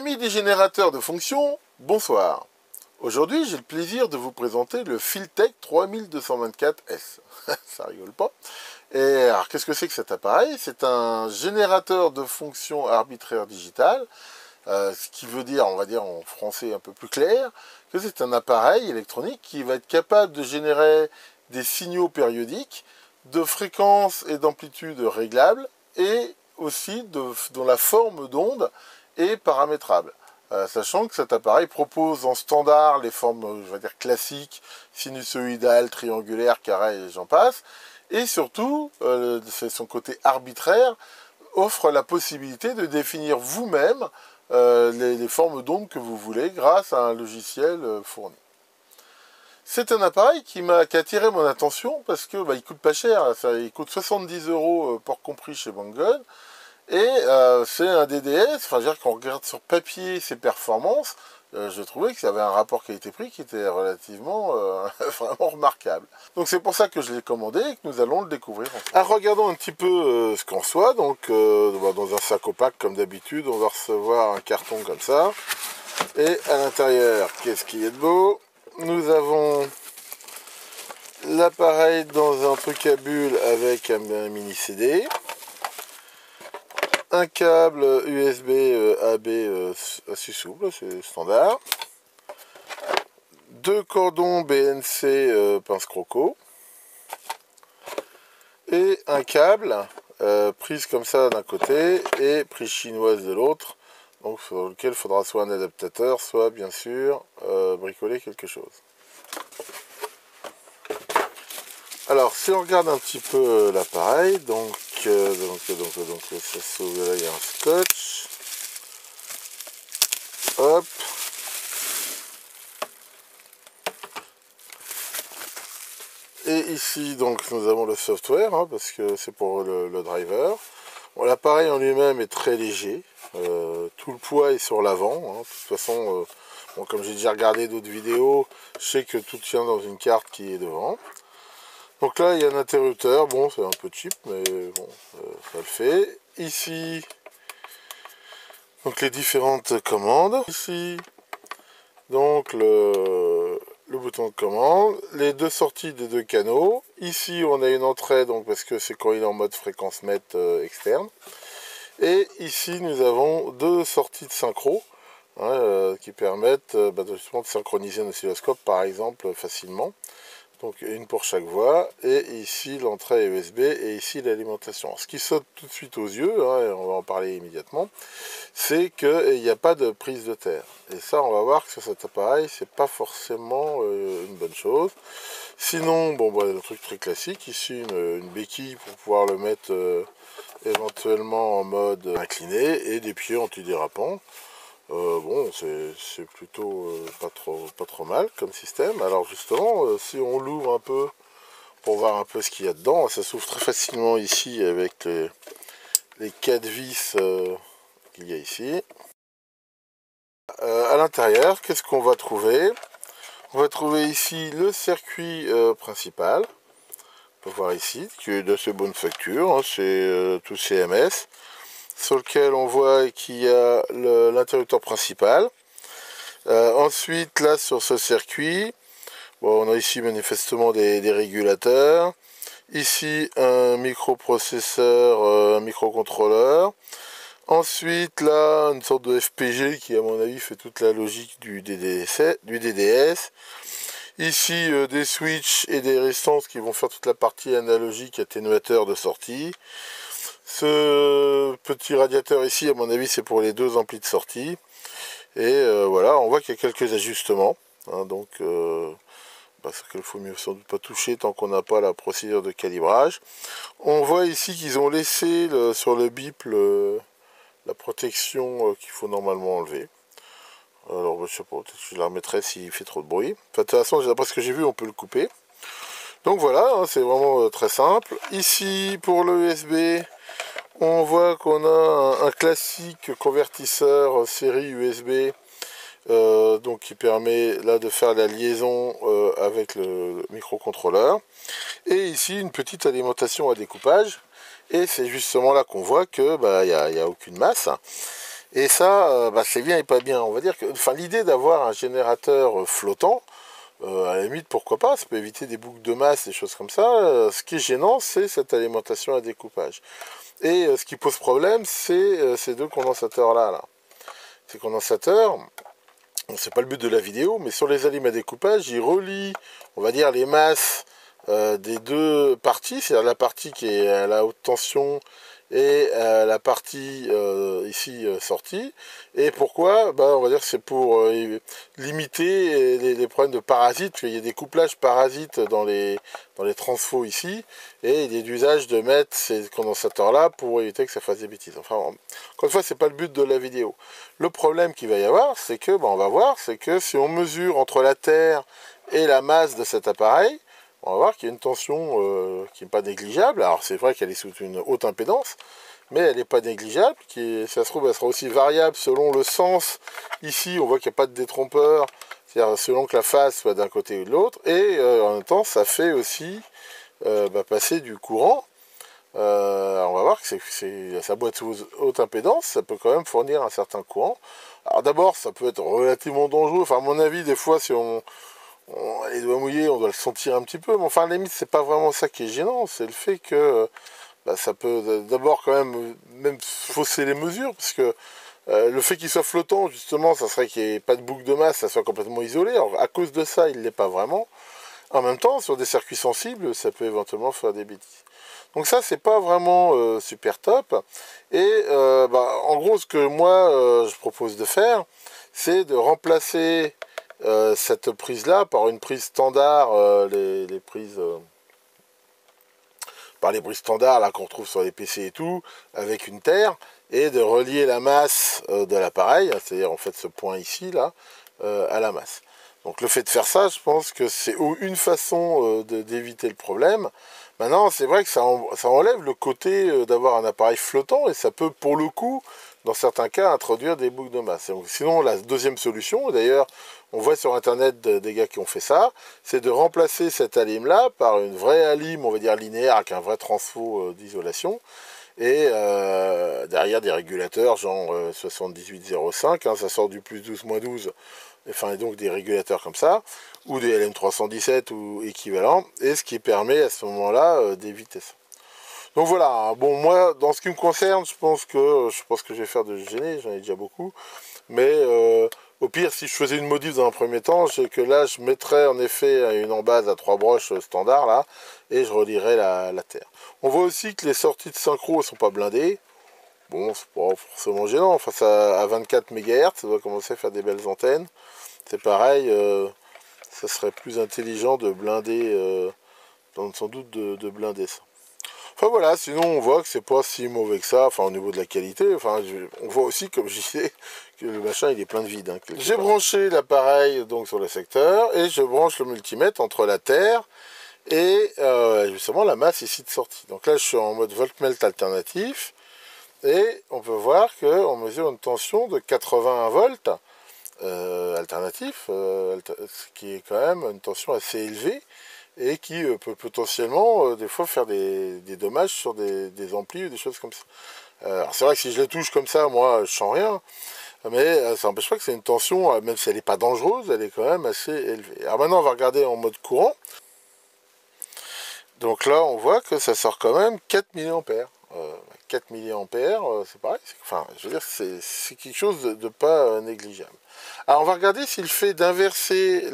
Amis des générateurs de fonctions, bonsoir. Aujourd'hui, j'ai le plaisir de vous présenter le Filtech 3224S. Ça rigole pas. Et alors, qu'est-ce que c'est que cet appareil? C'est un générateur de fonctions arbitraires digitales, ce qui veut dire, on va dire en français un peu plus clair, que c'est un appareil électronique qui va être capable de générer des signaux périodiques de fréquence et d'amplitude réglables et aussi dont la forme d'onde est paramétrable. Sachant que cet appareil propose en standard les formes, je vais dire, classiques, sinusoïdales, triangulaires, carrées et j'en passe. Et surtout, c'est son côté arbitraire, offre la possibilité de définir vous-même les formes d'onde que vous voulez grâce à un logiciel fourni. C'est un appareil qui a attiré mon attention parce que il coûte pas cher, il coûte 70 € port compris chez Banggood. Et c'est un DDS, enfin je veux dire qu'on regarde sur papier ses performances, je trouvais qu'il y avait un rapport qualité-prix qui était relativement vraiment remarquable. Donc c'est pour ça que je l'ai commandé et que nous allons le découvrir. Alors regardons un petit peu ce qu'en soit. Donc dans un sac opaque comme d'habitude, on va recevoir un carton comme ça. Et à l'intérieur, qu'est-ce qu'il y a de beau? Nous avons l'appareil dans un truc à bulles avec un mini CD. Un câble USB AB assez souple, c'est standard. Deux cordons BNC pince croco. Et un câble, prise comme ça d'un côté et prise chinoise de l'autre. Donc sur lequel il faudra soit un adaptateur, soit bien sûr bricoler quelque chose. Alors si on regarde un petit peu l'appareil, donc ça s'ouvre, là il y a un scotch. Hop. Et ici donc nous avons le software, hein, parce que c'est pour le driver. Bon, l'appareil en lui-même est très léger. Tout le poids est sur l'avant. Hein. De toute façon, bon, comme j'ai déjà regardé d'autres vidéos, je sais que tout tient dans une carte qui est devant. Donc là, il y a un interrupteur. Bon, c'est un peu cheap, mais bon, ça le fait. Ici, donc les différentes commandes. Ici, donc le bouton de commande. Les deux sorties des deux canaux. Ici, on a une entrée, donc parce que c'est quand il est en mode fréquence mètre externe. Et ici, nous avons deux sorties de synchro, hein, qui permettent justement de synchroniser un oscilloscope, par exemple, facilement. Donc une pour chaque voie, et ici l'entrée USB, et ici l'alimentation. Ce qui saute tout de suite aux yeux, hein, et on va en parler immédiatement, c'est qu'il n'y a pas de prise de terre. Et ça, on va voir que sur cet appareil, c'est pas forcément une bonne chose. Sinon, bon, le truc très classique, ici une béquille pour pouvoir le mettre éventuellement en mode incliné, et des pieds antidérapants. Bon, c'est plutôt pas trop mal comme système. Alors justement, si on l'ouvre un peu pour voir un peu ce qu'il y a dedans, ça s'ouvre très facilement ici avec les 4 vis qu'il y a ici. À l'intérieur, qu'est-ce qu'on va trouver? On va trouver ici le circuit principal. On peut voir ici, qui est d'assez bonne facture, hein, c'est tout CMS. Sur lequel on voit qu'il y a l'interrupteur principal. Ensuite, là, sur ce circuit, bon, on a ici manifestement des régulateurs. Ici, un microprocesseur, un microcontrôleur. Ensuite, là, une sorte de FPG qui, à mon avis, fait toute la logique du DDS. Ici, des switches et des résistances qui vont faire toute la partie analogique atténuateur de sortie. Ce petit radiateur ici, à mon avis, c'est pour les deux amplis de sortie. Et voilà, on voit qu'il y a quelques ajustements. Hein, donc, parce qu'il faut mieux sans doute pas toucher tant qu'on n'a pas la procédure de calibrage. On voit ici qu'ils ont laissé sur le bip la protection qu'il faut normalement enlever. Alors, je sais pas, peut-être que je la remettrai s'il fait trop de bruit. Enfin, de toute façon, d'après ce que j'ai vu, on peut le couper. Donc voilà, hein, c'est vraiment très simple. Ici, pour le USB, on voit qu'on a un classique convertisseur série USB, donc qui permet là de faire la liaison avec le microcontrôleur. Et ici, une petite alimentation à découpage. Et c'est justement là qu'on voit que il n'y a aucune masse. Et ça, c'est bien et pas bien. On va dire que, enfin, l'idée d'avoir un générateur flottant, à la limite, pourquoi pas, ça peut éviter des boucles de masse, des choses comme ça. Ce qui est gênant, c'est cette alimentation à découpage. Et ce qui pose problème, c'est ces deux condensateurs-là. Là. Ces condensateurs, c'est pas le but de la vidéo, mais sur les alimes à découpage, ils relient, on va dire, les masses des deux parties, c'est-à-dire la partie qui est à la haute tension et la partie ici sortie. Et pourquoi? On va dire que c'est pour limiter les problèmes de parasites, parce qu'il y a des couplages parasites dans les transfos ici, et il est d'usage de mettre ces condensateurs-là pour éviter que ça fasse des bêtises. Enfin, encore une fois, c'est pas le but de la vidéo. Le problème qu'il va y avoir, c'est que, on va voir, c'est que si on mesure entre la Terre et la masse de cet appareil, on va voir qu'il y a une tension qui n'est pas négligeable. Alors c'est vrai qu'elle est sous une haute impédance, mais elle n'est pas négligeable. Si ça se trouve, elle sera aussi variable selon le sens. Ici, on voit qu'il n'y a pas de détrompeur, c'est-à-dire selon que la phase soit d'un côté ou de l'autre. Et en même temps, ça fait aussi passer du courant. On va voir que sa boîte sous haute impédance, ça peut quand même fournir un certain courant. Alors d'abord, ça peut être relativement dangereux. Enfin, à mon avis, des fois, si on les doigts mouillés, on doit le sentir un petit peu, mais enfin, à la limite, c'est pas vraiment ça qui est gênant, c'est le fait que ça peut d'abord quand même fausser les mesures, parce que le fait qu'il soit flottant, justement, ça serait qu'il n'y ait pas de boucle de masse, ça soit complètement isolé. Alors, à cause de ça, il ne l'est pas vraiment. En même temps, sur des circuits sensibles, ça peut éventuellement faire des bêtises. Donc ça, c'est pas vraiment super top. Et en gros, ce que moi, je propose de faire, c'est de remplacer cette prise-là par une prise standard, les prises... par les prises standards là qu'on retrouve sur les PC et tout, avec une terre, et de relier la masse de l'appareil, c'est-à-dire en fait ce point ici, là, à la masse. Donc le fait de faire ça, je pense que c'est une façon d'éviter le problème. Maintenant, c'est vrai que ça enlève le côté d'avoir un appareil flottant, et ça peut, pour le coup, dans certains cas, introduire des boucles de masse. Donc, sinon, la deuxième solution, d'ailleurs, on voit sur Internet des gars qui ont fait ça, c'est de remplacer cette alim-là par une vraie alim, on va dire linéaire, avec un vrai transfo d'isolation, et derrière des régulateurs genre 7805, ça sort du plus 12 moins 12, enfin, et donc des régulateurs comme ça, ou des LM317 ou équivalent, et ce qui permet à ce moment-là d'éviter ça. Donc voilà, bon, moi, dans ce qui me concerne, je pense que je vais faire de gêner, j'en ai déjà beaucoup, mais au pire, si je faisais une modif dans un premier temps, c'est que là, je mettrais en effet une embase à 3 broches standard, là, et je relierais la terre. On voit aussi que les sorties de synchro ne sont pas blindées. Bon, c'est pas forcément gênant, enfin, ça, à 24 MHz, ça doit commencer à faire des belles antennes. C'est pareil, ça serait plus intelligent de blinder, sans doute de blinder ça. Enfin voilà, sinon on voit que c'est pas si mauvais que ça, enfin au niveau de la qualité, enfin on voit aussi, comme je disais, que le machin il est plein de vide. Hein, j'ai branché l'appareil donc sur le secteur, et je branche le multimètre entre la terre et justement la masse ici de sortie. Donc là je suis en mode voltmètre alternatif, et on peut voir qu'on mesure une tension de 81 volts alternatif, ce qui est quand même une tension assez élevée, et qui peut potentiellement des fois faire des dommages sur des amplis ou des choses comme ça. Alors c'est vrai que si je les touche comme ça, moi je sens rien, mais ça n'empêche pas que c'est une tension, même si elle n'est pas dangereuse, elle est quand même assez élevée. Alors maintenant on va regarder en mode courant. Donc là on voit que ça sort quand même 4 mA. 4 mA, c'est pareil, enfin je veux dire c'est quelque chose de pas négligeable. Alors on va regarder si le fait d'inverser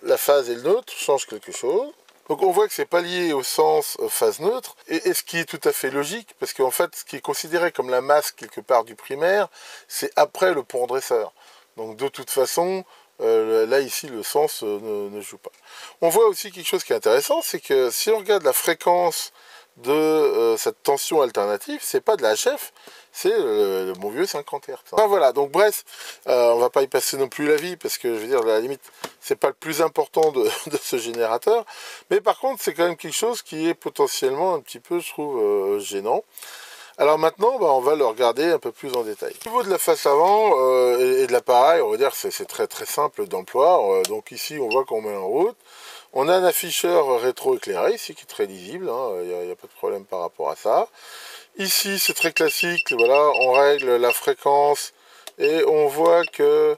la phase et le neutre change quelque chose. Donc on voit que c'est pas lié au sens phase neutre, et ce qui est tout à fait logique, parce qu'en fait ce qui est considéré comme la masse quelque part du primaire, c'est après le pont dresseur. Donc de toute façon, là ici le sens ne joue pas. On voit aussi quelque chose qui est intéressant, c'est que si on regarde la fréquence de cette tension alternative, c'est pas de la HF, c'est le bon vieux 50 Hz. Enfin voilà, donc bref, on va pas y passer non plus la vie, parce que je veux dire, à la limite, c'est pas le plus important de ce générateur, mais par contre, c'est quand même quelque chose qui est potentiellement un petit peu, je trouve, gênant. Alors maintenant, on va le regarder un peu plus en détail. Au niveau de la face avant et de l'appareil, on va dire que c'est très très simple d'emploi. Donc ici, on voit qu'on met en route. On a un afficheur rétro-éclairé ici qui est très lisible, il n'y a pas de problème par rapport à ça. Ici, c'est très classique, voilà, on règle la fréquence et on voit que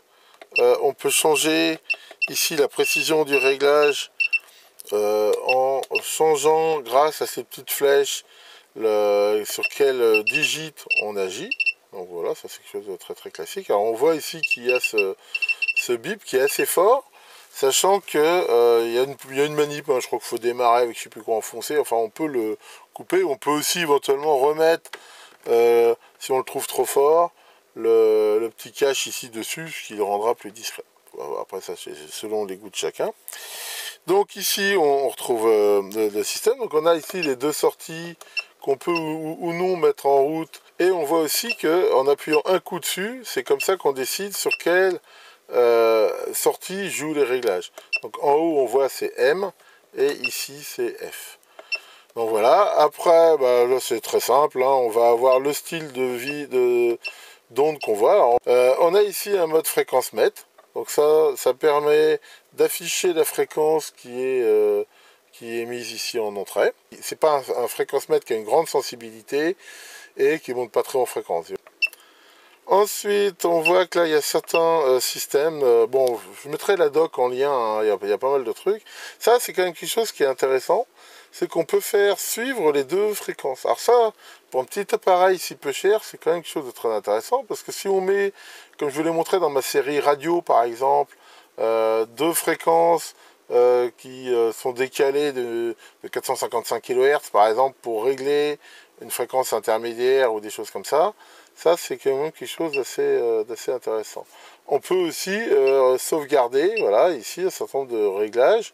on peut changer ici la précision du réglage en changeant grâce à ces petites flèches sur quel digit on agit. Donc voilà, ça c'est quelque chose de très très classique. Alors on voit ici qu'il y a ce bip qui est assez fort, sachant que il y a une manip, hein, je crois qu'il faut démarrer avec je sais plus quoi enfoncer, enfin on peut le couper, on peut aussi éventuellement remettre, si on le trouve trop fort, le petit cache ici dessus, ce qui le rendra plus discret. Après ça c'est selon les goûts de chacun. Donc ici on retrouve le système, donc on a ici les deux sorties qu'on peut ou non mettre en route, et on voit aussi que en appuyant un coup dessus, c'est comme ça qu'on décide sur quelle sortie joue les réglages. Donc en haut on voit c'est M et ici c'est F. Donc voilà, après bah, là c'est très simple, hein, on va avoir le style de vie d'onde qu'on voit. Alors, on a ici un mode fréquence mètre, donc ça permet d'afficher la fréquence qui est mise ici en entrée. C'est pas un fréquence mètre qui a une grande sensibilité et qui monte pas très en fréquence. Ensuite, on voit que là, il y a certains systèmes. Bon, je mettrai la doc en lien, hein, il y a pas mal de trucs. Ça, c'est quand même quelque chose qui est intéressant. C'est qu'on peut faire suivre les deux fréquences. Alors ça, pour un petit appareil si peu cher, c'est quand même quelque chose de très intéressant. Parce que si on met, comme je vous l'ai montré dans ma série radio, par exemple, deux fréquences qui sont décalées de 455 kHz, par exemple, pour régler une fréquence intermédiaire ou des choses comme ça, c'est quand même quelque chose d'assez intéressant. On peut aussi sauvegarder, voilà, ici, un certain nombre de réglages.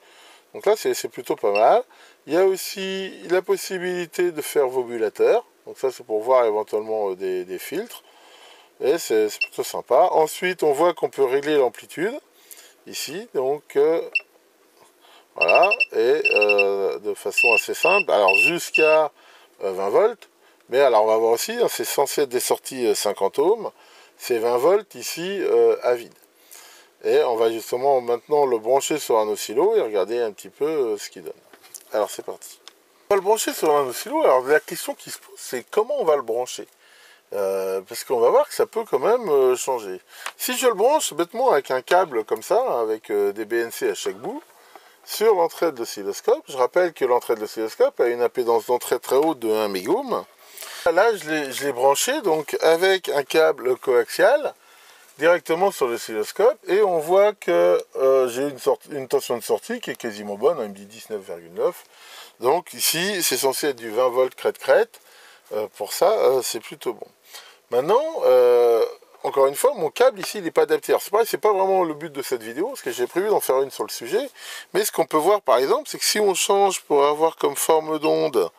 Donc là, c'est plutôt pas mal. Il y a aussi la possibilité de faire vobulateur. Donc ça, c'est pour voir éventuellement des filtres. Et c'est plutôt sympa. Ensuite, on voit qu'on peut régler l'amplitude, ici. Donc, voilà. Et de façon assez simple. Alors, jusqu'à 20 volts. Mais alors on va voir aussi, hein, c'est censé être des sorties 50 ohms, c'est 20 volts ici à vide. Et on va justement maintenant le brancher sur un oscillo et regarder un petit peu ce qu'il donne. Alors c'est parti. On va le brancher sur un oscillo, alors la question qui se pose c'est comment on va le brancher, parce qu'on va voir que ça peut quand même changer. Si je le branche bêtement avec un câble comme ça, avec des BNC à chaque bout, sur l'entrée de l'oscilloscope, je rappelle que l'entrée de l'oscilloscope a une impédance d'entrée très haute de 1 mégohm. Là, je l'ai branché donc avec un câble coaxial directement sur l'oscilloscope et on voit que j'ai une tension de sortie qui est quasiment bonne, hein, il me dit 19,9. Donc ici, c'est censé être du 20 volts crête-crête. Pour ça, c'est plutôt bon. Maintenant, encore une fois, mon câble ici, il n'est pas adapté. Alors c'est pareil, c'est pas vraiment le but de cette vidéo, parce que j'ai prévu d'en faire une sur le sujet. Mais ce qu'on peut voir par exemple, c'est que si on change pour avoir comme forme d'onde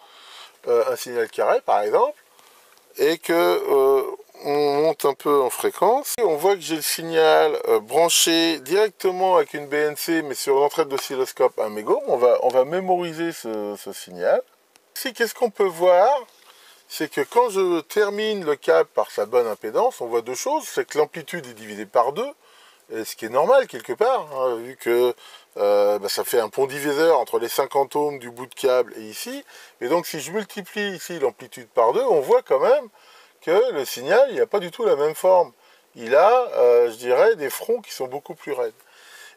un signal carré par exemple, et que on monte un peu en fréquence, et on voit que j'ai le signal branché directement avec une BNC, mais sur l'entrée de l'oscilloscope 1 mégohm, on va mémoriser ce signal. Ici, qu'est-ce qu'on peut voir? C'est que quand je termine le câble par sa bonne impédance, on voit deux choses, c'est que l'amplitude est divisée par 2, ce qui est normal quelque part, hein, vu que ça fait un pont diviseur entre les 50 ohms du bout de câble et ici. Et donc si je multiplie ici l'amplitude par 2, on voit quand même que le signal, il n'a pas du tout la même forme. Il a, je dirais, des fronts qui sont beaucoup plus raides.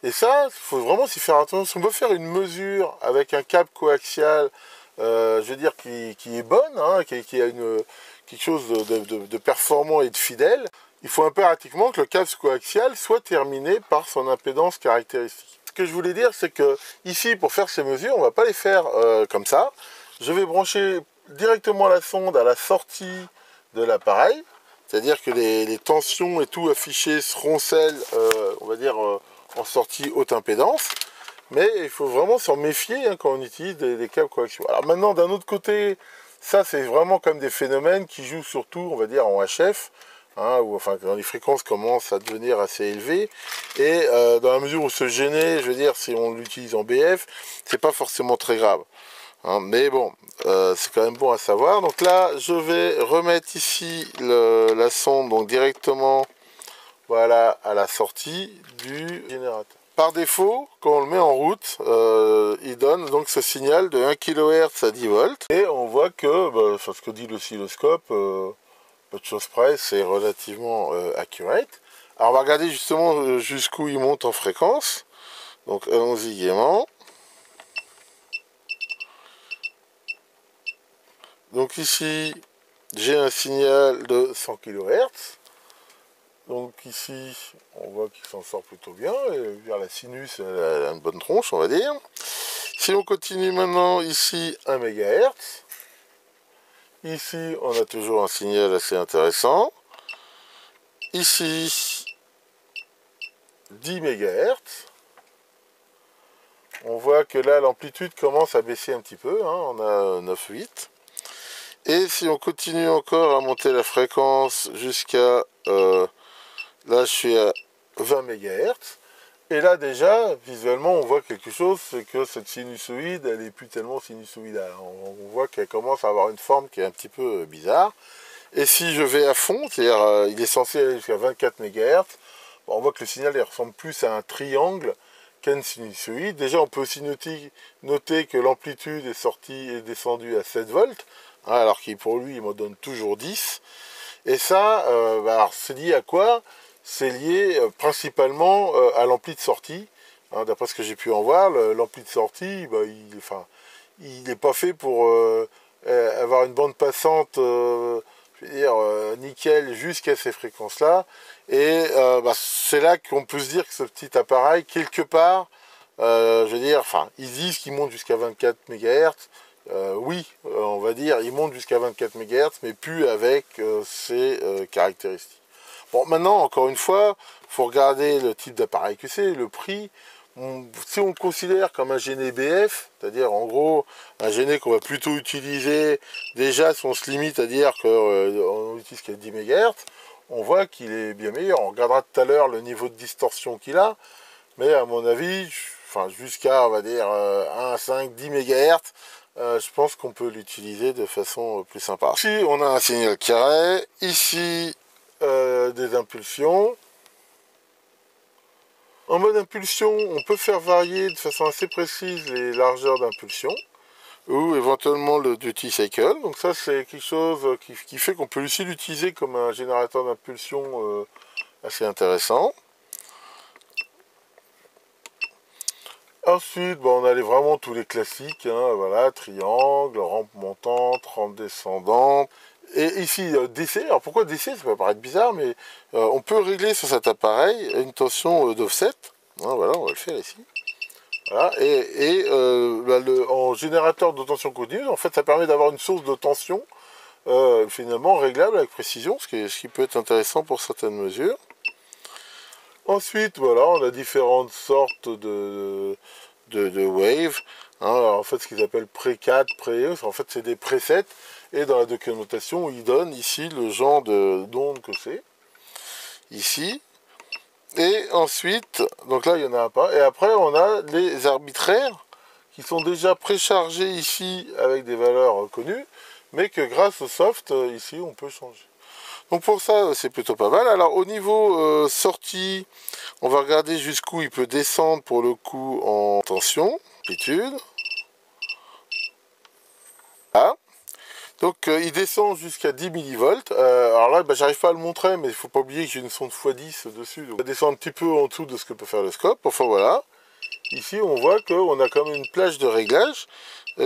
Et ça, il faut vraiment s'y faire attention. Si on veut faire une mesure avec un câble coaxial, je veux dire, qui est bonne, hein, qui a quelque chose de performant et de fidèle, il faut impérativement que le câble coaxial soit terminé par son impédance caractéristique. Ce que je voulais dire, c'est que ici, pour faire ces mesures, on ne va pas les faire comme ça. Je vais brancher directement la sonde à la sortie de l'appareil, c'est-à-dire que les tensions et tout affichées seront celles, on va dire, en sortie haute impédance. Mais il faut vraiment s'en méfier hein, quand on utilise des câbles coaxiaux. Alors maintenant, d'un autre côté, ça c'est vraiment comme des phénomènes qui jouent surtout, on va dire, en HF, hein, ou enfin quand les fréquences commencent à devenir assez élevées. Et dans la mesure où se gêner, je veux dire, si on l'utilise en BF, c'est pas forcément très grave. Hein, mais bon, c'est quand même bon à savoir. Donc là, je vais remettre ici la sonde donc directement, voilà, à la sortie du générateur. par défaut, quand on le met en route, il donne donc ce signal de 1 kHz à 10 volts. Et on voit que, enfin, ce que dit l'oscilloscope, peu de choses près, c'est relativement accurate. Alors on va regarder justement jusqu'où il monte en fréquence. Donc allons-y gaiement. Donc ici, j'ai un signal de 100 kHz. Donc ici, on voit qu'il s'en sort plutôt bien. Et vers la sinus, elle a une bonne tronche, on va dire. Si on continue maintenant, ici, 1 MHz. Ici, on a toujours un signal assez intéressant. Ici, 10 MHz. On voit que là, l'amplitude commence à baisser un petit peu. Hein, on a 9,8. Et si on continue encore à monter la fréquence jusqu'à... là, je suis à 20 MHz. Et là, déjà, visuellement, on voit quelque chose, c'est que cette sinusoïde, elle n'est plus tellement sinusoïdale. On voit qu'elle commence à avoir une forme qui est un petit peu bizarre. Et si je vais à fond, c'est-à-dire, il est censé aller jusqu'à 24 MHz, on voit que le signal il ressemble plus à un triangle qu'à une sinusoïde. Déjà, on peut aussi noter que l'amplitude est sortie et descendue à 7 volts, hein, alors qu'il pour lui, il me donne toujours 10. Et ça, c'est lié à quoi? C'est lié principalement à l'ampli de sortie. Hein, d'après ce que j'ai pu en voir, l'ampli de sortie, il n'est pas fait pour avoir une bande passante, je veux dire, nickel jusqu'à ces fréquences-là. Et c'est là qu'on peut se dire que ce petit appareil, quelque part, je veux dire, ils disent qu'il monte jusqu'à 24 MHz. Oui, on va dire, il monte jusqu'à 24 MHz, mais plus avec ses caractéristiques. Bon, maintenant, encore une fois, il faut regarder le type d'appareil que c'est, le prix. Si on le considère comme un Géné BF, c'est-à-dire en gros un Géné qu'on va plutôt utiliser, déjà si on se limite à dire qu'on utilise qu'à 10 MHz, on voit qu'il est bien meilleur. On regardera tout à l'heure le niveau de distorsion qu'il a, mais à mon avis, jusqu'à on va dire 1, 5, 10 MHz, je pense qu'on peut l'utiliser de façon plus sympa. Ici, on a un signal carré. Ici, des impulsions. En mode impulsion, on peut faire varier de façon assez précise les largeurs d'impulsion ou éventuellement le duty cycle. Donc ça, c'est quelque chose qui fait qu'on peut aussi l'utiliser comme un générateur d'impulsion assez intéressant. Ensuite, on a vraiment tous les classiques, hein, voilà, triangle, rampe montante, rampe descendante. Et ici, DC, alors pourquoi DC? Ça peut paraître bizarre, mais on peut régler sur cet appareil une tension d'offset. Hein, voilà, on va le faire ici. Voilà, en générateur de tension continue, en fait, ça permet d'avoir une source de tension finalement réglable avec précision, ce qui peut être intéressant pour certaines mesures. Ensuite, voilà, on a différentes sortes de waves. Hein, alors, en fait, ce qu'ils appellent pré-4, pré-E, en fait, c'est des presets. Et dans la documentation, ils donnent ici le genre d'onde que c'est. Ici. Et ensuite, donc là, il n'y en a pas. Et après, on a les arbitraires qui sont déjà préchargés ici avec des valeurs connues, mais que grâce au soft, ici, on peut changer. Donc pour ça, c'est plutôt pas mal. Alors au niveau sortie, on va regarder jusqu'où il peut descendre pour le coup en tension, amplitude. Là. Donc il descend jusqu'à 10 millivolts. Alors là, j'arrive pas à le montrer, mais il faut pas oublier que j'ai une sonde x10 dessus. Donc ça descend un petit peu en dessous de ce que peut faire le scope. Enfin voilà. Ici, on voit qu'on a quand même une plage de réglage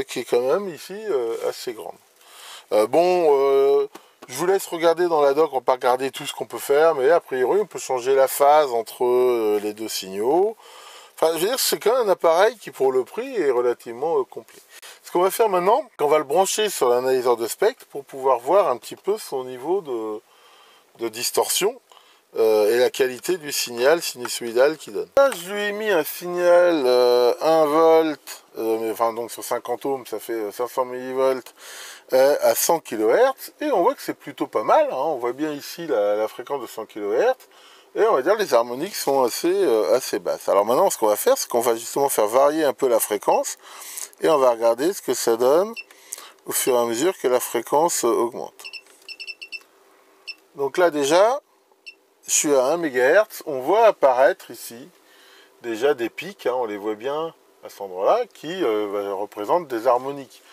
qui est quand même ici assez grande. Je vous laisse regarder dans la doc, on va pas regarder tout ce qu'on peut faire, mais a priori on peut changer la phase entre les deux signaux. Enfin, je veux dire, c'est quand même un appareil qui pour le prix est relativement complet. Ce qu'on va faire maintenant, on va le brancher sur l'analyseur de spectre pour pouvoir voir un petit peu son niveau de distorsion et la qualité du signal sinusoïdal qu'il donne. Là, je lui ai mis un signal 1 volt, donc sur 50 ohms, ça fait 500 millivolts à 100 kHz, et on voit que c'est plutôt pas mal, hein. On voit bien ici la fréquence de 100 kHz, et on va dire les harmoniques sont assez basses. Alors maintenant, ce qu'on va faire, c'est qu'on va justement faire varier un peu la fréquence, et on va regarder ce que ça donne au fur et à mesure que la fréquence augmente. Donc là déjà, je suis à 1 MHz, on voit apparaître ici déjà des pics, hein, on les voit bien à cet endroit-là, qui représentent des harmoniques.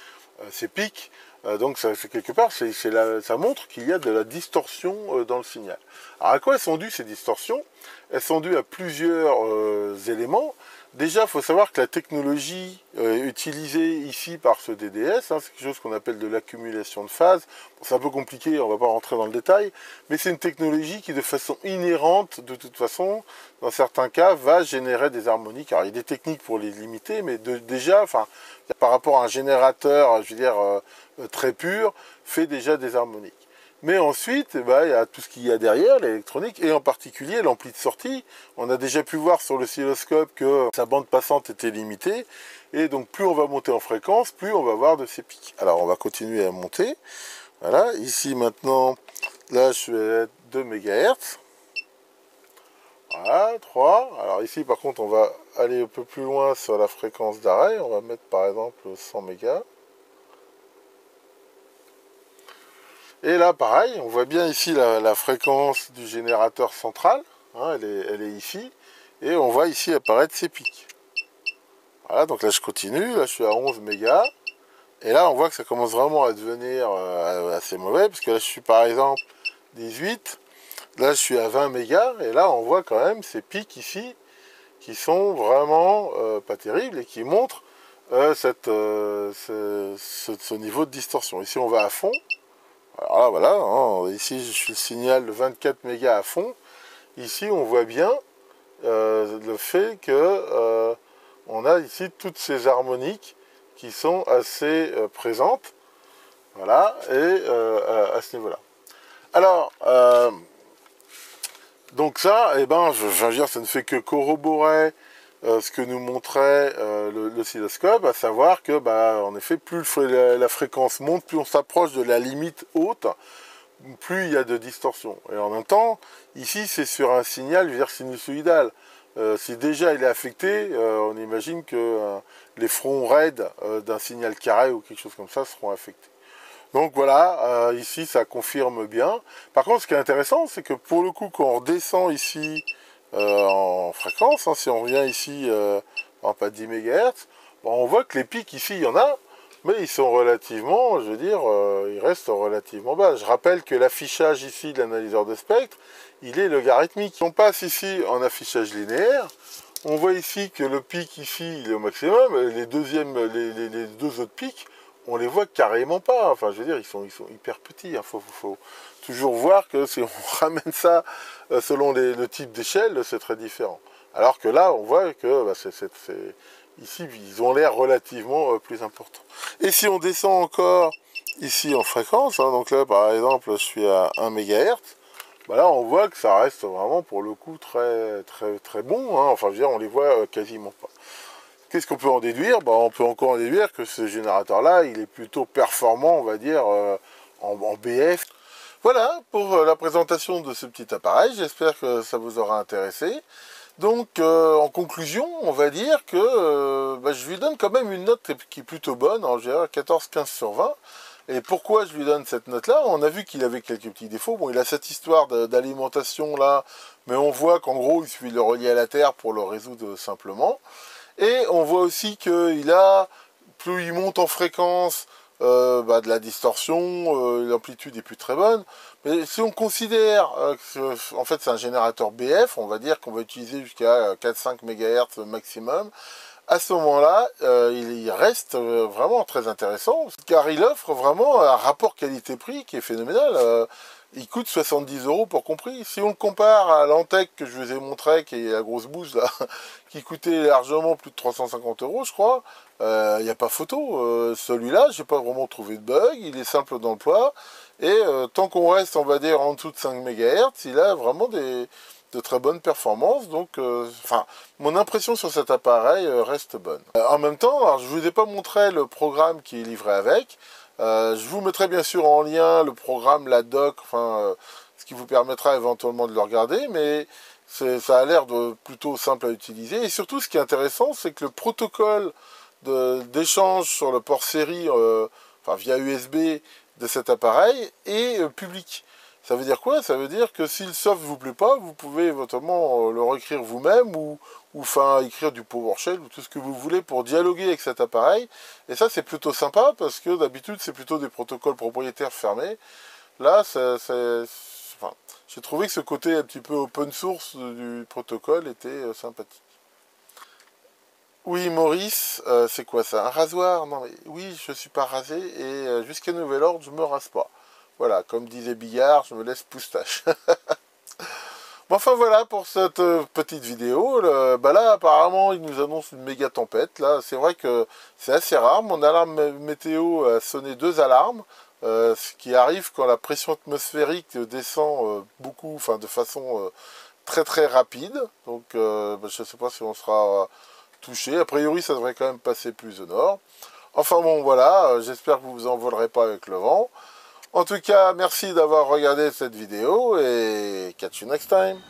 Ces pics, donc c'est quelque part, ça montre qu'il y a de la distorsion dans le signal. Alors à quoi elles sont dues ces distorsions? Elles sont dues à plusieurs éléments. Déjà, il faut savoir que la technologie utilisée ici par ce DDS, hein, c'est quelque chose qu'on appelle de l'accumulation de phase. Bon, c'est un peu compliqué, on ne va pas rentrer dans le détail, mais c'est une technologie qui, de façon inhérente, de toute façon, dans certains cas, va générer des harmoniques. Alors, il y a des techniques pour les limiter, mais déjà, enfin, par rapport à un générateur, je veux dire, très pur, fait déjà des harmoniques. Mais ensuite, il y a tout ce qu'il y a derrière, l'électronique, et en particulier l'ampli de sortie. On a déjà pu voir sur l'oscilloscope que sa bande passante était limitée, et donc plus on va monter en fréquence, plus on va avoir de ces pics. Alors on va continuer à monter. Voilà, ici maintenant, là je suis à 2 MHz. Voilà, 3. Alors ici par contre on va aller un peu plus loin sur la fréquence d'arrêt. On va mettre par exemple 100 mégas. Et là, pareil, on voit bien ici la fréquence du générateur central, hein, elle est ici, et on voit ici apparaître ces pics. Voilà, donc là je continue, là je suis à 11 mégas, et là on voit que ça commence vraiment à devenir assez mauvais, parce que là je suis par exemple 18, là je suis à 20 mégas, et là on voit quand même ces pics ici, qui sont vraiment pas terribles, et qui montrent ce niveau de distorsion. Ici on va à fond. Alors là, voilà, hein, ici je suis le signal de 24 mégas à fond. Ici, on voit bien le fait que on a ici toutes ces harmoniques qui sont assez présentes. Voilà, et à ce niveau-là. Alors, donc ça, eh ben, je veux dire, ça ne fait que corroborer ce que nous montrait l'oscilloscope, à savoir que, en effet, plus la fréquence monte, plus on s'approche de la limite haute, plus il y a de distorsion. Et en même temps, ici, c'est sur un signal, je veux dire, sinusoïdal. Si déjà il est affecté, on imagine que les fronts raides d'un signal carré ou quelque chose comme ça seront affectés. Donc voilà, ici, ça confirme bien. Par contre, ce qui est intéressant, c'est que pour le coup, quand on redescend ici en fréquence, hein, si on revient ici en pas 10 MHz, on voit que les pics ici, il y en a, mais ils sont relativement, je veux dire, ils restent relativement bas. Je rappelle que l'affichage ici de l'analyseur de spectre, il est logarithmique. On passe ici en affichage linéaire, on voit ici que le pic ici, il est au maximum, les deux autres pics, on les voit carrément pas. Enfin, je veux dire, ils sont hyper petits. Il faut toujours voir que si on ramène ça selon le type d'échelle, c'est très différent. Alors que là, on voit que ici, ils ont l'air relativement plus importants. Et si on descend encore ici en fréquence, hein, donc là, par exemple, je suis à 1 MHz, là, on voit que ça reste vraiment, pour le coup, très, très, très bon. Hein. Enfin, je veux dire, on les voit quasiment pas. Qu'est-ce qu'on peut en déduire? On peut encore en déduire que ce générateur-là, il est plutôt performant, on va dire, en BF. Voilà pour la présentation de ce petit appareil. J'espère que ça vous aura intéressé. Donc, en conclusion, on va dire que je lui donne quand même une note qui est plutôt bonne, en général 14-15 sur 20. Et pourquoi je lui donne cette note-là? On a vu qu'il avait quelques petits défauts. Bon, il a cette histoire d'alimentation là, mais on voit qu'en gros, il suffit de le relier à la Terre pour le résoudre simplement. Et on voit aussi qu'il a, plus il monte en fréquence, de la distorsion, l'amplitude est plus très bonne. Mais si on considère que en fait c'est un générateur BF, on va dire qu'on va utiliser jusqu'à 4-5 MHz maximum, à ce moment-là, il reste vraiment très intéressant, car il offre vraiment un rapport qualité-prix qui est phénoménal. Il coûte 70 € pour compris. Si on le compare à l'Antec que je vous ai montré, qui est la grosse bouse là, qui coûtait largement plus de 350 €, je crois, il n'y a pas photo. Celui-là, j'ai pas vraiment trouvé de bug, il est simple d'emploi, et tant qu'on reste, on va dire, en dessous de 5 MHz, il a vraiment de très bonnes performances. Donc, mon impression sur cet appareil reste bonne. En même temps, alors, je ne vous ai pas montré le programme qui est livré avec. Je vous mettrai bien sûr en lien le programme, la doc, ce qui vous permettra éventuellement de le regarder, mais ça a l'air plutôt simple à utiliser. Et surtout, ce qui est intéressant, c'est que le protocole d'échange sur le port série, via USB de cet appareil, est public. Ça veut dire quoi? Ça veut dire que si le soft vous plaît pas, vous pouvez éventuellement le réécrire vous-même ou enfin écrire du PowerShell ou tout ce que vous voulez pour dialoguer avec cet appareil. Et ça c'est plutôt sympa parce que d'habitude c'est plutôt des protocoles propriétaires fermés. Là, enfin, j'ai trouvé que ce côté un petit peu open source du protocole était sympathique. Oui, Maurice, c'est quoi ça? Un rasoir? Non, mais oui, je suis pas rasé et jusqu'à nouvel ordre, je me rase pas. Voilà, comme disait Billard, je me laisse poustache. Bon, enfin voilà pour cette petite vidéo. Bah là, apparemment, il nous annonce une méga tempête. Là, c'est vrai que c'est assez rare. Mon alarme météo a sonné 2 alarmes, ce qui arrive quand la pression atmosphérique descend beaucoup, enfin de façon très très rapide. Donc, bah, je ne sais pas si on sera touché. A priori, ça devrait quand même passer plus au nord. Enfin bon, voilà, j'espère que vous vous envolerez pas avec le vent. En tout cas, merci d'avoir regardé cette vidéo et catch you next time.